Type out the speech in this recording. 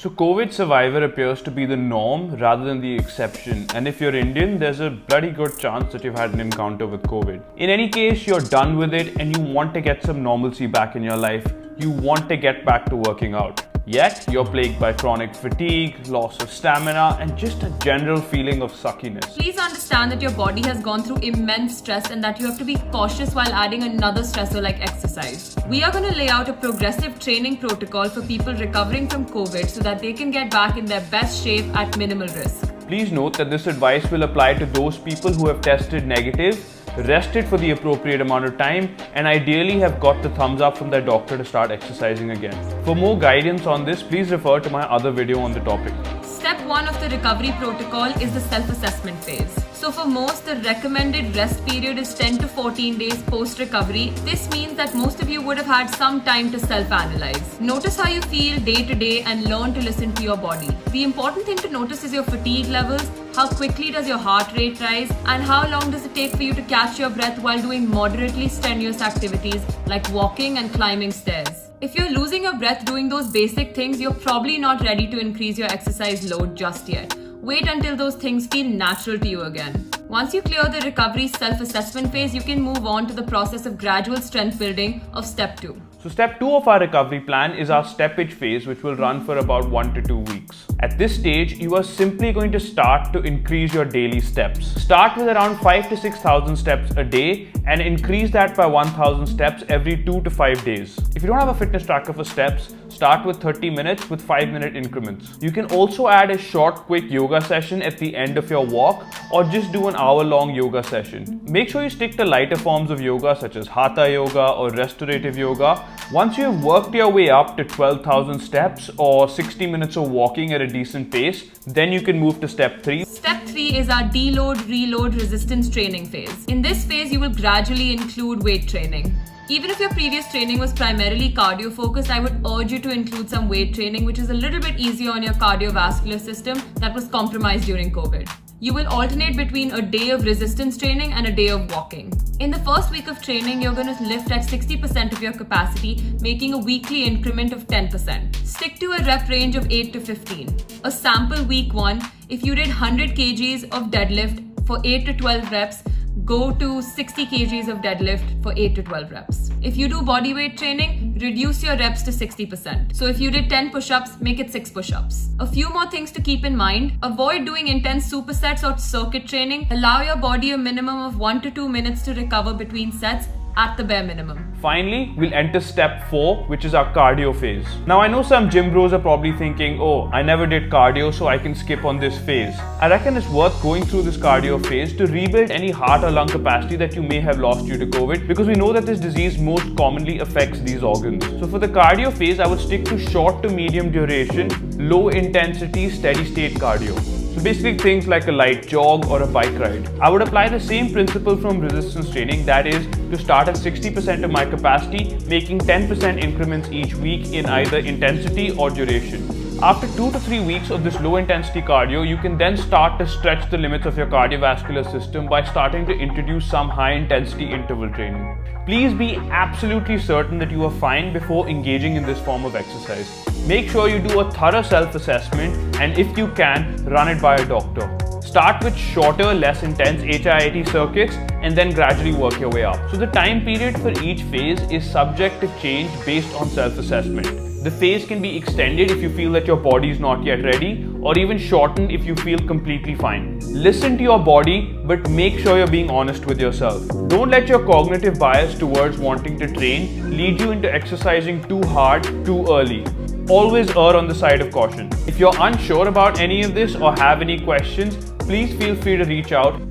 So COVID survivor appears to be the norm rather than the exception, and if you're Indian, there's a bloody good chance that you've had an encounter with COVID. In any case, you're done with it and you want to get some normalcy back in your life. You want to get back to working out. Yet, you're plagued by chronic fatigue, loss of stamina, and just a general feeling of suckiness. Please understand that your body has gone through immense stress and that you have to be cautious while adding another stressor like exercise. We are going to lay out a progressive training protocol for people recovering from COVID so that they can get back in their best shape at minimal risk. Please note that this advice will apply to those people who have tested negative, rested for the appropriate amount of time, and ideally have got the thumbs up from their doctor to start exercising again. For more guidance on this, please refer to my other video on the topic. Step 1 of the recovery protocol is the self-assessment phase. So for most, the recommended rest period is 10 to 14 days post-recovery. This means that most of you would have had some time to self-analyze. Notice how you feel day to day and learn to listen to your body. The important thing to notice is your fatigue levels, how quickly does your heart rate rise, and how long does it take for you to catch your breath while doing moderately strenuous activities like walking and climbing stairs. If you're losing your breath doing those basic things, you're probably not ready to increase your exercise load just yet. Wait until those things feel natural to you again. Once you clear the recovery self-assessment phase, you can move on to the process of gradual strength building of step 2. So step 2 of our recovery plan is our steppage phase, which will run for about 1 to 2 weeks. At this stage, you are simply going to start to increase your daily steps. Start with around 5 to 6,000 steps a day and increase that by 1,000 steps every 2 to 5 days. If you don't have a fitness tracker for steps, start with 30 minutes with 5-minute increments. You can also add a short, quick yoga session at the end of your walk, or just do an hour-long yoga session. Make sure you stick to lighter forms of yoga such as hatha yoga or restorative yoga. Once you have worked your way up to 12,000 steps or 60 minutes of walking at a decent pace, then you can move to step 3. Step 3 is our deload, reload resistance training phase. In this phase, you will gradually include weight training. Even if your previous training was primarily cardio focused, I would urge you to include some weight training, which is a little bit easier on your cardiovascular system that was compromised during COVID. You will alternate between a day of resistance training and a day of walking. In the first week of training, you're going to lift at 60% of your capacity, making a weekly increment of 10%. Stick to a rep range of 8 to 15. A sample week 1, if you did 100 kgs of deadlift for 8 to 12 reps, go to 60 kgs of deadlift for 8 to 12 reps. If you do body weight training, reduce your reps to 60%. So if you did 10 push-ups, make it 6 push-ups. A few more things to keep in mind. Avoid doing intense supersets or circuit training. Allow your body a minimum of 1 to 2 minutes to recover between sets at the bare minimum. Finally, we'll enter step 4, which is our cardio phase. Now I know some gym bros are probably thinking, oh, I never did cardio, so I can skip on this phase. I reckon it's worth going through this cardio phase to rebuild any heart or lung capacity that you may have lost due to COVID, because we know that this disease most commonly affects these organs. So for the cardio phase, I would stick to short to medium duration, low intensity, steady state cardio. So basically things like a light jog or a bike ride. I would apply the same principle from resistance training, that is to start at 60% of my capacity, making 10% increments each week in either intensity or duration. After 2 to 3 weeks of this low intensity cardio, you can then start to stretch the limits of your cardiovascular system by starting to introduce some high intensity interval training. Please be absolutely certain that you are fine before engaging in this form of exercise. Make sure you do a thorough self-assessment, and if you can, run it by a doctor. Start with shorter, less intense HIIT circuits and then gradually work your way up. So the time period for each phase is subject to change based on self-assessment. The phase can be extended if you feel that your body is not yet ready, or even shortened if you feel completely fine. Listen to your body, but make sure you're being honest with yourself. Don't let your cognitive bias towards wanting to train lead you into exercising too hard, too early. Always err on the side of caution. If you're unsure about any of this or have any questions, please feel free to reach out.